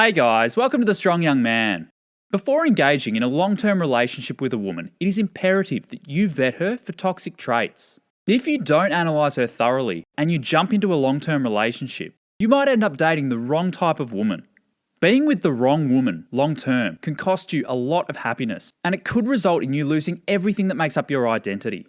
Hey guys, welcome to The Strong Young Man. Before engaging in a long-term relationship with a woman, it is imperative that you vet her for toxic traits. If you don't analyse her thoroughly and you jump into a long-term relationship, you might end up dating the wrong type of woman. Being with the wrong woman long-term can cost you a lot of happiness, and it could result in you losing everything that makes up your identity.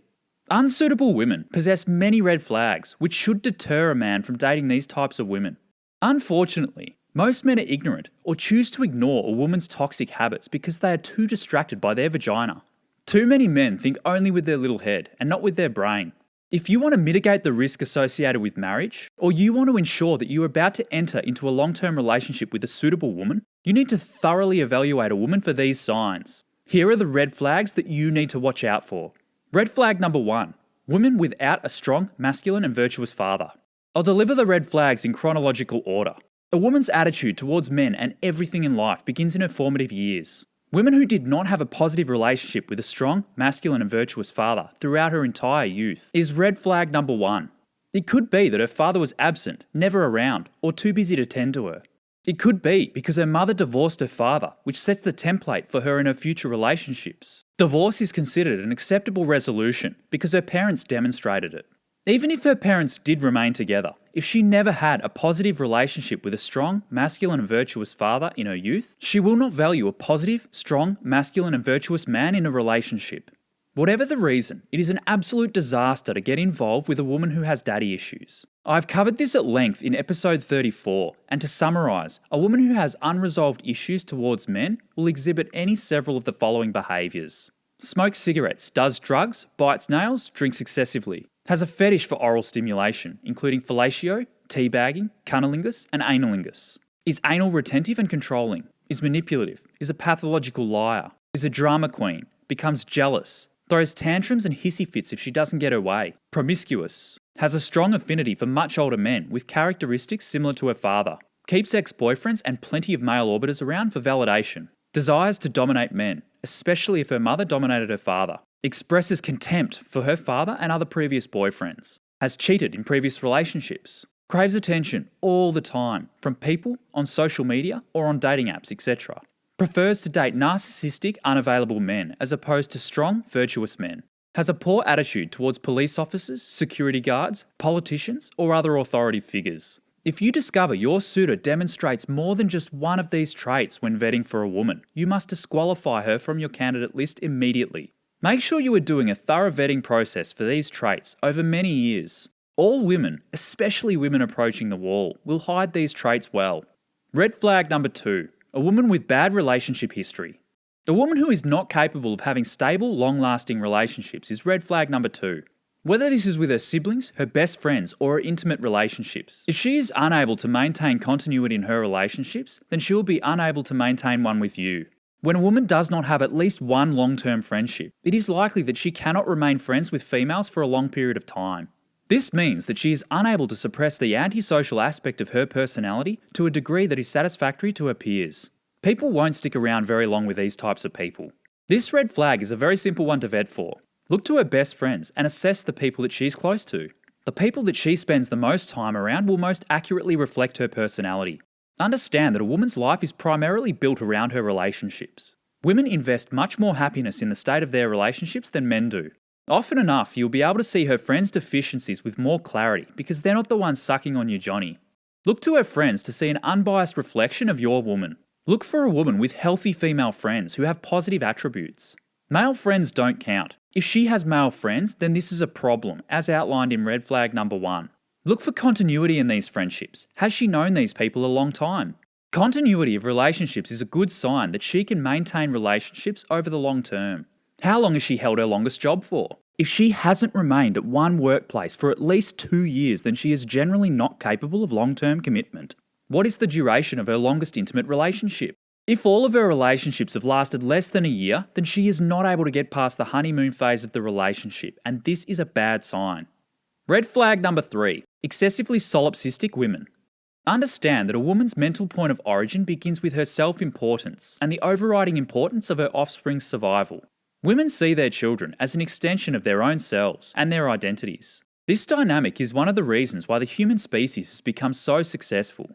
Unsuitable women possess many red flags, which should deter a man from dating these types of women. Unfortunately, most men are ignorant or choose to ignore a woman's toxic habits because they are too distracted by their vagina. Too many men think only with their little head and not with their brain. If you want to mitigate the risk associated with marriage, or you want to ensure that you are about to enter into a long-term relationship with a suitable woman, you need to thoroughly evaluate a woman for these signs. Here are the red flags that you need to watch out for. Red flag number 1. Women without a strong, masculine and virtuous father. I'll deliver the red flags in chronological order. A woman's attitude towards men and everything in life begins in her formative years. Women who did not have a positive relationship with a strong, masculine and virtuous father throughout her entire youth is red flag number 1. It could be that her father was absent, never around, or too busy to tend to her. It could be because her mother divorced her father, which sets the template for her in her future relationships. Divorce is considered an acceptable resolution because her parents demonstrated it. Even if her parents did remain together, if she never had a positive relationship with a strong, masculine and virtuous father in her youth, she will not value a positive, strong, masculine and virtuous man in a relationship. Whatever the reason, it is an absolute disaster to get involved with a woman who has daddy issues. I've covered this at length in episode 34, and to summarise, a woman who has unresolved issues towards men will exhibit any several of the following behaviours. Smokes cigarettes, does drugs, bites nails, drinks excessively, has a fetish for oral stimulation, including fellatio, teabagging, cunnilingus, and analingus, is anal retentive and controlling, is manipulative, is a pathological liar, is a drama queen, becomes jealous, throws tantrums and hissy fits if she doesn't get her way, promiscuous, has a strong affinity for much older men with characteristics similar to her father, keeps ex-boyfriends and plenty of male orbiters around for validation, desires to dominate men, especially if her mother dominated her father, expresses contempt for her father and other previous boyfriends, has cheated in previous relationships, craves attention all the time from people on social media or on dating apps, etc., prefers to date narcissistic, unavailable men as opposed to strong, virtuous men, has a poor attitude towards police officers, security guards, politicians, or other authoritative figures. If you discover your suitor demonstrates more than just one of these traits when vetting for a woman, you must disqualify her from your candidate list immediately. Make sure you are doing a thorough vetting process for these traits over many years. All women, especially women approaching the wall, will hide these traits well. Red flag number 2. A woman with bad relationship history. A woman who is not capable of having stable, long-lasting relationships is red flag number 2. Whether this is with her siblings, her best friends, or her intimate relationships. If she is unable to maintain continuity in her relationships, then she will be unable to maintain one with you. When a woman does not have at least one long-term friendship, it is likely that she cannot remain friends with females for a long period of time. This means that she is unable to suppress the antisocial aspect of her personality to a degree that is satisfactory to her peers. People won't stick around very long with these types of people. This red flag is a very simple one to vet for. Look to her best friends and assess the people that she's close to. The people that she spends the most time around will most accurately reflect her personality. Understand that a woman's life is primarily built around her relationships. Women invest much more happiness in the state of their relationships than men do. Often enough, you'll be able to see her friends' deficiencies with more clarity because they're not the ones sucking on your Johnny. Look to her friends to see an unbiased reflection of your woman. Look for a woman with healthy female friends who have positive attributes. Male friends don't count. If she has male friends, then this is a problem, as outlined in red flag number 1. Look for continuity in these friendships. Has she known these people a long time? Continuity of relationships is a good sign that she can maintain relationships over the long term. How long has she held her longest job for? If she hasn't remained at one workplace for at least 2 years, then she is generally not capable of long-term commitment. What is the duration of her longest intimate relationship? If all of her relationships have lasted less than a year, then she is not able to get past the honeymoon phase of the relationship, and this is a bad sign. Red flag number 3. Excessively solipsistic women. Understand that a woman's mental point of origin begins with her self-importance and the overriding importance of her offspring's survival. Women see their children as an extension of their own selves and their identities. This dynamic is one of the reasons why the human species has become so successful.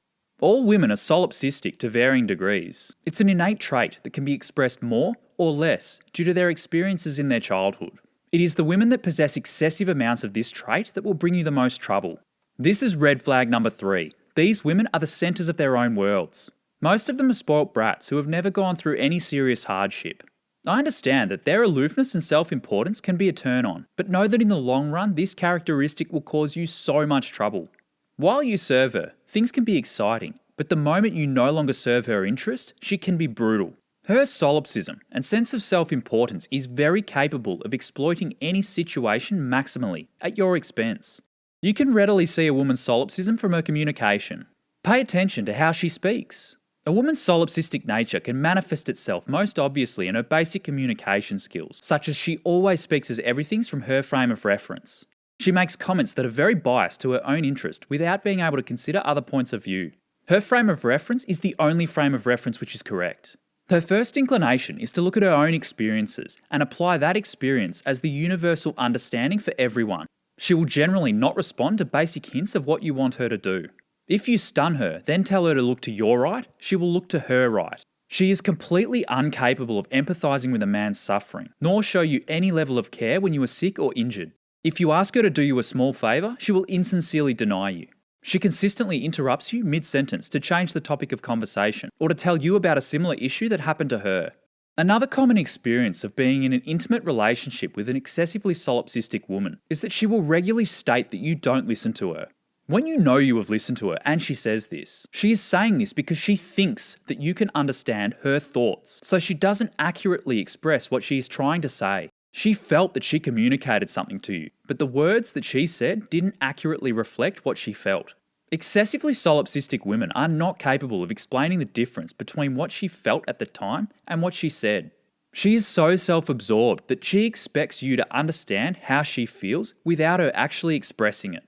All women are solipsistic to varying degrees. It's an innate trait that can be expressed more or less due to their experiences in their childhood. It is the women that possess excessive amounts of this trait that will bring you the most trouble. This is red flag number 3. These women are the centres of their own worlds. Most of them are spoilt brats who have never gone through any serious hardship. I understand that their aloofness and self-importance can be a turn-on, but know that in the long run, this characteristic will cause you so much trouble. While you serve her, things can be exciting, but the moment you no longer serve her interest, she can be brutal. Her solipsism and sense of self-importance is very capable of exploiting any situation maximally at your expense. You can readily see a woman's solipsism from her communication. Pay attention to how she speaks. A woman's solipsistic nature can manifest itself most obviously in her basic communication skills, such as she always speaks as everything's from her frame of reference. She makes comments that are very biased to her own interest without being able to consider other points of view. Her frame of reference is the only frame of reference which is correct. Her first inclination is to look at her own experiences and apply that experience as the universal understanding for everyone. She will generally not respond to basic hints of what you want her to do. If you stun her, then tell her to look to your right, she will look to her right. She is completely incapable of empathising with a man's suffering, nor show you any level of care when you are sick or injured. If you ask her to do you a small favour, she will insincerely deny you. She consistently interrupts you mid-sentence to change the topic of conversation, or to tell you about a similar issue that happened to her. Another common experience of being in an intimate relationship with an excessively solipsistic woman is that she will regularly state that you don't listen to her. When you know you have listened to her and she says this, she is saying this because she thinks that you can understand her thoughts, so she doesn't accurately express what she is trying to say. She felt that she communicated something to you, but the words that she said didn't accurately reflect what she felt. Excessively solipsistic women are not capable of explaining the difference between what she felt at the time and what she said. She is so self-absorbed that she expects you to understand how she feels without her actually expressing it.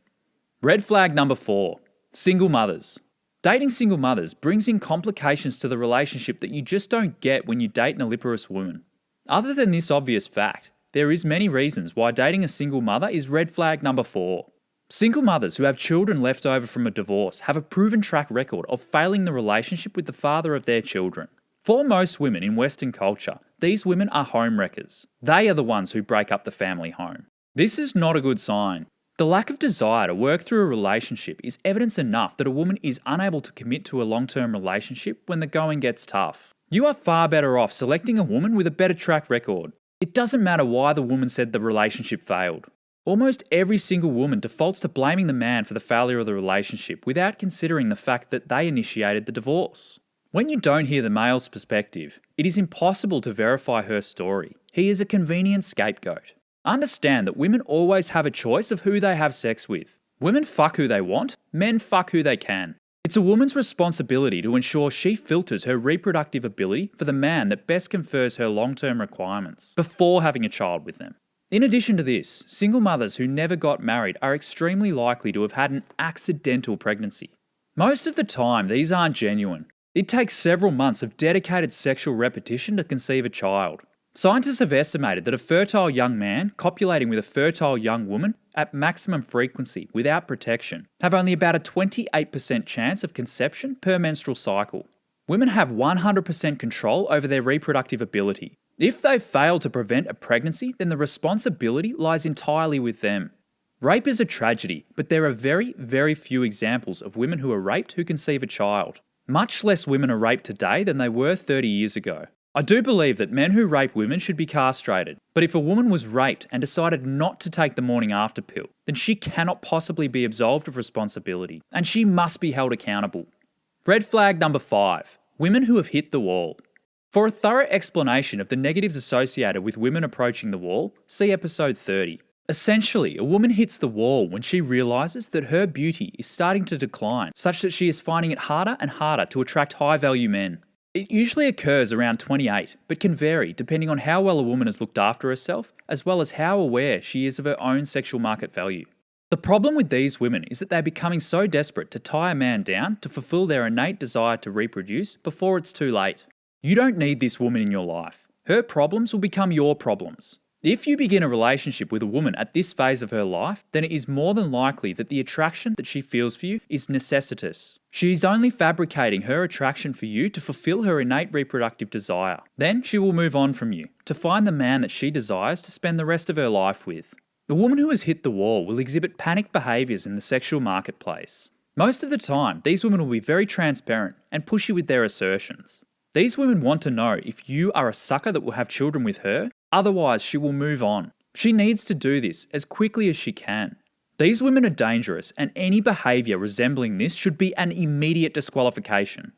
Red flag number 4. Single mothers. Dating single mothers brings in complications to the relationship that you just don't get when you date an oviparous woman. Other than this obvious fact, there is many reasons why dating a single mother is red flag number 4. Single mothers who have children left over from a divorce have a proven track record of failing the relationship with the father of their children. For most women in Western culture, these women are homewreckers. They are the ones who break up the family home. This is not a good sign. The lack of desire to work through a relationship is evidence enough that a woman is unable to commit to a long-term relationship when the going gets tough. You are far better off selecting a woman with a better track record. It doesn't matter why the woman said the relationship failed. Almost every single woman defaults to blaming the man for the failure of the relationship without considering the fact that they initiated the divorce. When you don't hear the male's perspective, it is impossible to verify her story. He is a convenient scapegoat. Understand that women always have a choice of who they have sex with. Women fuck who they want, men fuck who they can. It's a woman's responsibility to ensure she filters her reproductive ability for the man that best confers her long-term requirements before having a child with them. In addition to this, single mothers who never got married are extremely likely to have had an accidental pregnancy. Most of the time, these aren't genuine. It takes several months of dedicated sexual repetition to conceive a child. Scientists have estimated that a fertile young man copulating with a fertile young woman at maximum frequency without protection have only about a 28% chance of conception per menstrual cycle. Women have 100% control over their reproductive ability. If they fail to prevent a pregnancy, then the responsibility lies entirely with them. Rape is a tragedy, but there are very, very few examples of women who are raped who conceive a child. Much less women are raped today than they were 30 years ago. I do believe that men who rape women should be castrated, but if a woman was raped and decided not to take the morning after pill, then she cannot possibly be absolved of responsibility, and she must be held accountable. Red flag number 5. Women who have hit the wall. For a thorough explanation of the negatives associated with women approaching the wall, see episode 30. Essentially, a woman hits the wall when she realises that her beauty is starting to decline, such that she is finding it harder and harder to attract high-value men. It usually occurs around 28, but can vary depending on how well a woman has looked after herself, as well as how aware she is of her own sexual market value. The problem with these women is that they're becoming so desperate to tie a man down to fulfill their innate desire to reproduce before it's too late. You don't need this woman in your life. Her problems will become your problems. If you begin a relationship with a woman at this phase of her life, then it is more than likely that the attraction that she feels for you is necessitous. She is only fabricating her attraction for you to fulfill her innate reproductive desire. Then she will move on from you to find the man that she desires to spend the rest of her life with. The woman who has hit the wall will exhibit panicked behaviours in the sexual marketplace. Most of the time, these women will be very transparent and pushy with their assertions. These women want to know if you are a sucker that will have children with her, otherwise she will move on. She needs to do this as quickly as she can. These women are dangerous, and any behaviour resembling this should be an immediate disqualification.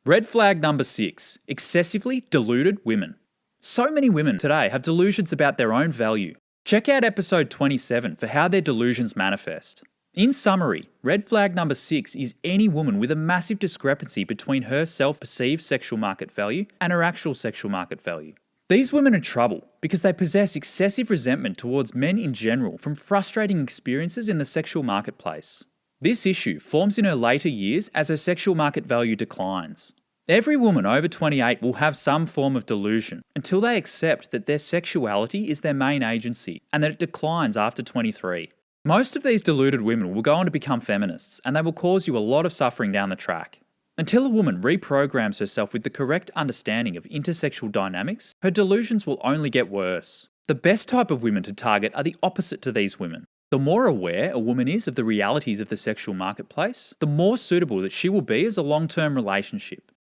Red flag number 6, excessively deluded women. So many women today have delusions about their own value. Check out episode 27 for how their delusions manifest. In summary, red flag number 6 is any woman with a massive discrepancy between her self-perceived sexual market value and her actual sexual market value. These women are trouble because they possess excessive resentment towards men in general from frustrating experiences in the sexual marketplace. This issue forms in her later years as her sexual market value declines. Every woman over 28 will have some form of delusion until they accept that their sexuality is their main agency and that it declines after 23. Most of these deluded women will go on to become feminists, and they will cause you a lot of suffering down the track. Until a woman reprograms herself with the correct understanding of intersexual dynamics, her delusions will only get worse. The best type of women to target are the opposite to these women. The more aware a woman is of the realities of the sexual marketplace, the more suitable that she will be as a long-term relationship.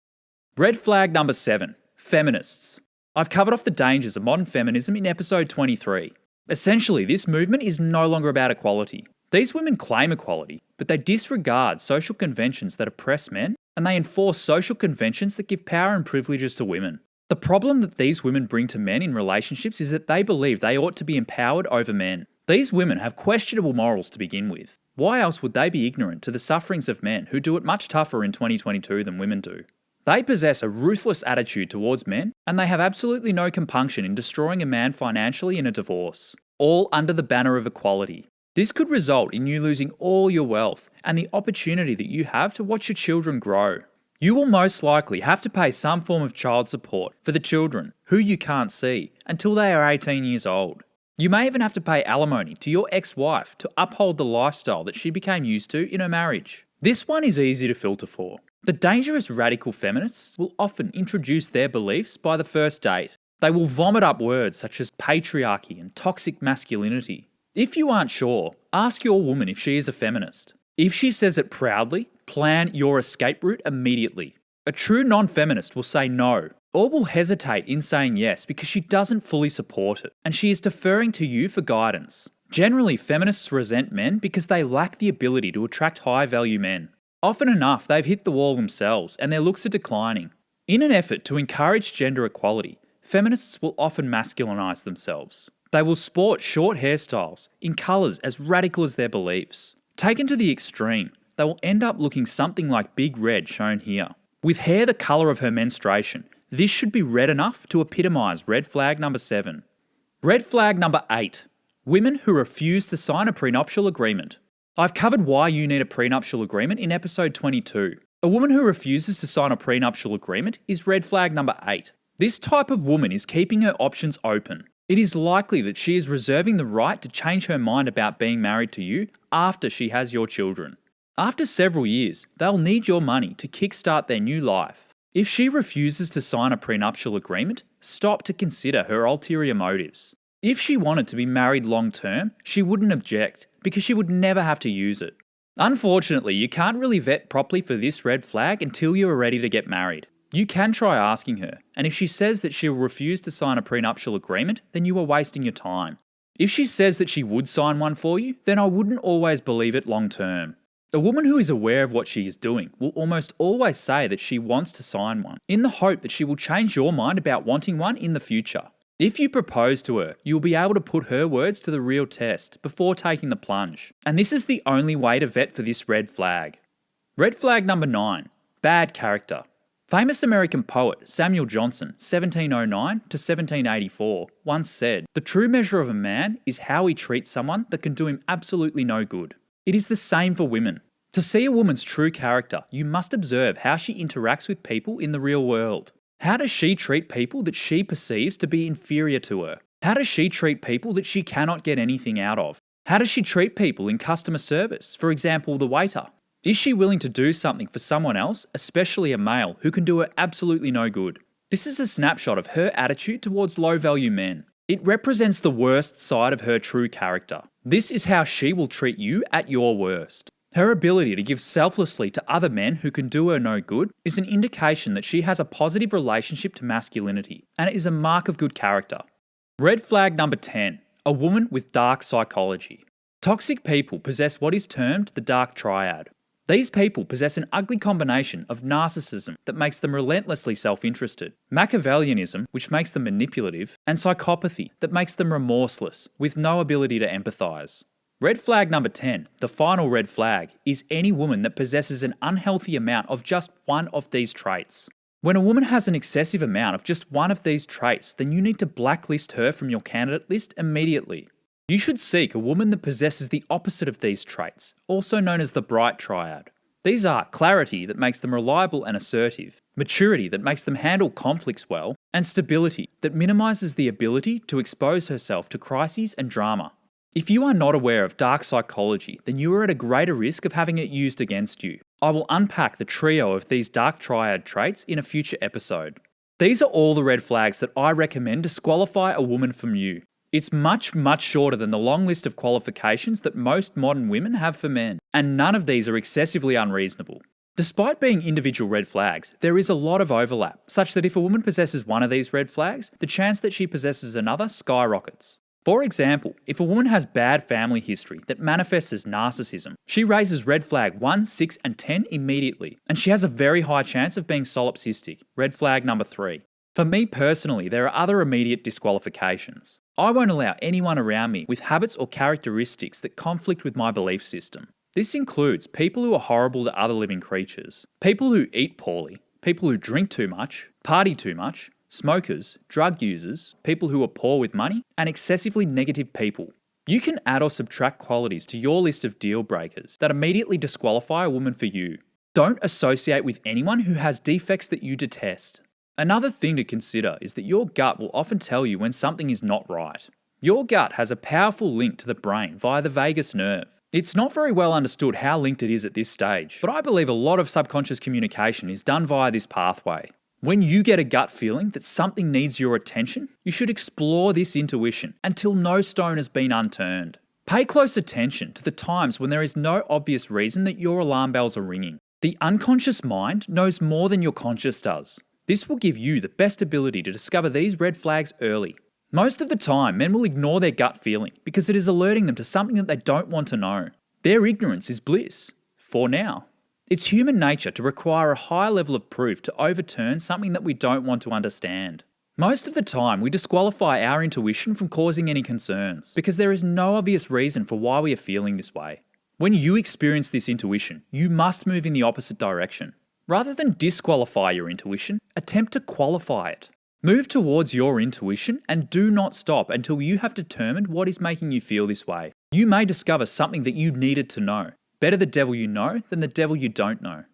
Red flag number 7, feminists. I've covered off the dangers of modern feminism in episode 23. Essentially, this movement is no longer about equality. These women claim equality, but they disregard social conventions that oppress men, and they enforce social conventions that give power and privileges to women. The problem that these women bring to men in relationships is that they believe they ought to be empowered over men. These women have questionable morals to begin with. Why else would they be ignorant to the sufferings of men who do it much tougher in 2022 than women do? They possess a ruthless attitude towards men, and they have absolutely no compunction in destroying a man financially in a divorce, all under the banner of equality. This could result in you losing all your wealth and the opportunity that you have to watch your children grow. You will most likely have to pay some form of child support for the children, who you can't see, until they are 18 years old. You may even have to pay alimony to your ex-wife to uphold the lifestyle that she became used to in her marriage. This one is easy to filter for. The dangerous radical feminists will often introduce their beliefs by the first date. They will vomit up words such as patriarchy and toxic masculinity. If you aren't sure, ask your woman if she is a feminist. If she says it proudly, plan your escape route immediately. A true non-feminist will say no, or will hesitate in saying yes because she doesn't fully support it, and she is deferring to you for guidance. Generally, feminists resent men because they lack the ability to attract high-value men. Often enough, they've hit the wall themselves and their looks are declining. In an effort to encourage gender equality, feminists will often masculinize themselves. They will sport short hairstyles in colours as radical as their beliefs. Taken to the extreme, they will end up looking something like Big Red shown here. With hair the colour of her menstruation, this should be red enough to epitomise red flag number 7. Red flag number 8. Women who refuse to sign a prenuptial agreement. I've covered why you need a prenuptial agreement in episode 22. A woman who refuses to sign a prenuptial agreement is red flag number 8. This type of woman is keeping her options open. It is likely that she is reserving the right to change her mind about being married to you after she has your children. After several years, they'll need your money to kickstart their new life. If she refuses to sign a prenuptial agreement, stop to consider her ulterior motives. If she wanted to be married long term, she wouldn't object because she would never have to use it. Unfortunately, you can't really vet properly for this red flag until you are ready to get married. You can try asking her, and if she says that she will refuse to sign a prenuptial agreement, then you are wasting your time. If she says that she would sign one for you, then I wouldn't always believe it long term. A woman who is aware of what she is doing will almost always say that she wants to sign one, in the hope that she will change your mind about wanting one in the future. If you propose to her, you'll be able to put her words to the real test before taking the plunge. And this is the only way to vet for this red flag. Red flag number 9. Bad character. Famous American poet Samuel Johnson, 1709 to 1784, once said, "The true measure of a man is how he treats someone that can do him absolutely no good." It is the same for women. To see a woman's true character, you must observe how she interacts with people in the real world. How does she treat people that she perceives to be inferior to her? How does she treat people that she cannot get anything out of? How does she treat people in customer service, for example, the waiter? Is she willing to do something for someone else, especially a male, who can do her absolutely no good? This is a snapshot of her attitude towards low-value men. It represents the worst side of her true character. This is how she will treat you at your worst. Her ability to give selflessly to other men who can do her no good is an indication that she has a positive relationship to masculinity, and it is a mark of good character. Red flag number 10, a woman with dark psychology. Toxic people possess what is termed the dark triad. These people possess an ugly combination of narcissism that makes them relentlessly self-interested, Machiavellianism, which makes them manipulative, and psychopathy that makes them remorseless, with no ability to empathise. Red flag number 10, the final red flag, is any woman that possesses an unhealthy amount of just one of these traits. When a woman has an excessive amount of just one of these traits, then you need to blacklist her from your candidate list immediately. You should seek a woman that possesses the opposite of these traits, also known as the bright triad. These are clarity that makes them reliable and assertive, maturity that makes them handle conflicts well, and stability that minimises the ability to expose herself to crises and drama. If you are not aware of dark psychology, then you are at a greater risk of having it used against you. I will unpack the trio of these dark triad traits in a future episode. These are all the red flags that I recommend disqualify a woman from you. It's much shorter than the long list of qualifications that most modern women have for men, and none of these are excessively unreasonable. Despite being individual red flags, there is a lot of overlap, such that if a woman possesses one of these red flags, the chance that she possesses another skyrockets. For example, if a woman has bad family history that manifests as narcissism, she raises red flag 1, 6, and 10 immediately, and she has a very high chance of being solipsistic, red flag number 3. For me personally, there are other immediate disqualifications. I won't allow anyone around me with habits or characteristics that conflict with my belief system. This includes people who are horrible to other living creatures, people who eat poorly, people who drink too much, party too much, smokers, drug users, people who are poor with money, and excessively negative people. You can add or subtract qualities to your list of deal breakers that immediately disqualify a woman for you. Don't associate with anyone who has defects that you detest. Another thing to consider is that your gut will often tell you when something is not right. Your gut has a powerful link to the brain via the vagus nerve. It's not very well understood how linked it is at this stage, but I believe a lot of subconscious communication is done via this pathway. When you get a gut feeling that something needs your attention, you should explore this intuition until no stone has been unturned. Pay close attention to the times when there is no obvious reason that your alarm bells are ringing. The unconscious mind knows more than your conscious does. This will give you the best ability to discover these red flags early. Most of the time, men will ignore their gut feeling because it is alerting them to something that they don't want to know. Their ignorance is bliss. For now. It's human nature to require a high level of proof to overturn something that we don't want to understand. Most of the time, we disqualify our intuition from causing any concerns because there is no obvious reason for why we are feeling this way. When you experience this intuition, you must move in the opposite direction. Rather than disqualify your intuition, attempt to qualify it. Move towards your intuition and do not stop until you have determined what is making you feel this way. You may discover something that you needed to know. Better the devil you know than the devil you don't know.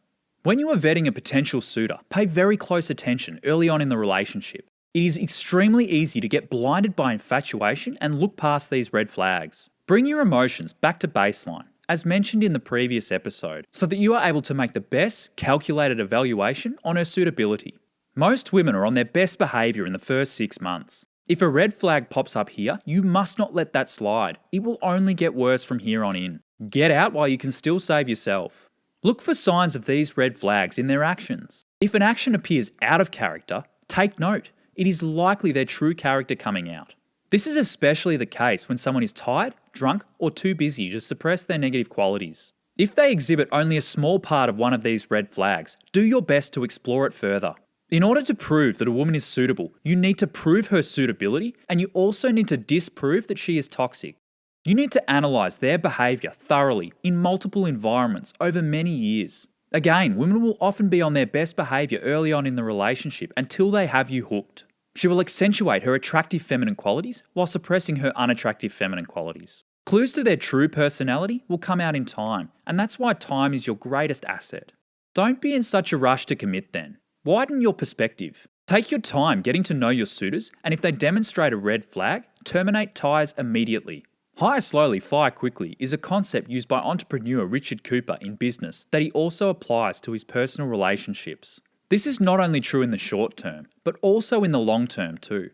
When you are vetting a potential suitor, pay very close attention early on in the relationship. It is extremely easy to get blinded by infatuation and look past these red flags. Bring your emotions back to baseline, as mentioned in the previous episode, so that you are able to make the best calculated evaluation on her suitability. Most women are on their best behaviour in the first 6 months. If a red flag pops up here, you must not let that slide. It will only get worse from here on in. Get out while you can still save yourself. Look for signs of these red flags in their actions. If an action appears out of character, take note. It is likely their true character coming out. This is especially the case when someone is tired, drunk, or too busy to suppress their negative qualities. If they exhibit only a small part of one of these red flags, do your best to explore it further. In order to prove that a woman is suitable, you need to prove her suitability, and you also need to disprove that she is toxic. You need to analyse their behaviour thoroughly in multiple environments over many years. Again, women will often be on their best behaviour early on in the relationship until they have you hooked. She will accentuate her attractive feminine qualities while suppressing her unattractive feminine qualities. Clues to their true personality will come out in time, and that's why time is your greatest asset. Don't be in such a rush to commit then. Widen your perspective. Take your time getting to know your suitors, and if they demonstrate a red flag, terminate ties immediately. Hire slowly, fire quickly is a concept used by entrepreneur Richard Cooper in business that he also applies to his personal relationships. This is not only true in the short term, but also in the long term too.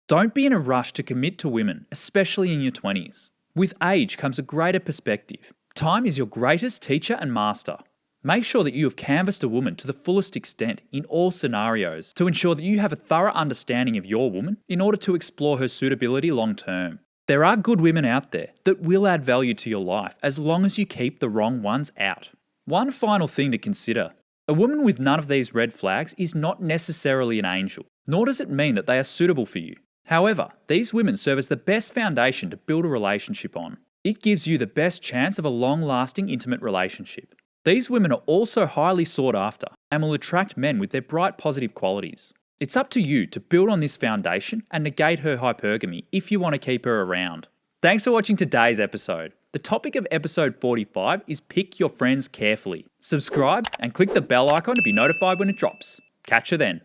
Don't be in a rush to commit to women, especially in your 20s. With age comes a greater perspective. Time is your greatest teacher and master. Make sure that you have canvassed a woman to the fullest extent in all scenarios to ensure that you have a thorough understanding of your woman in order to explore her suitability long term. There are good women out there that will add value to your life as long as you keep the wrong ones out. One final thing to consider. A woman with none of these red flags is not necessarily an angel, nor does it mean that they are suitable for you. However, these women serve as the best foundation to build a relationship on. It gives you the best chance of a long-lasting intimate relationship. These women are also highly sought after and will attract men with their bright positive qualities. It's up to you to build on this foundation and negate her hypergamy if you want to keep her around. Thanks for watching today's episode. The topic of episode 45 is pick your friends carefully. Subscribe and click the bell icon to be notified when it drops. Catch you then.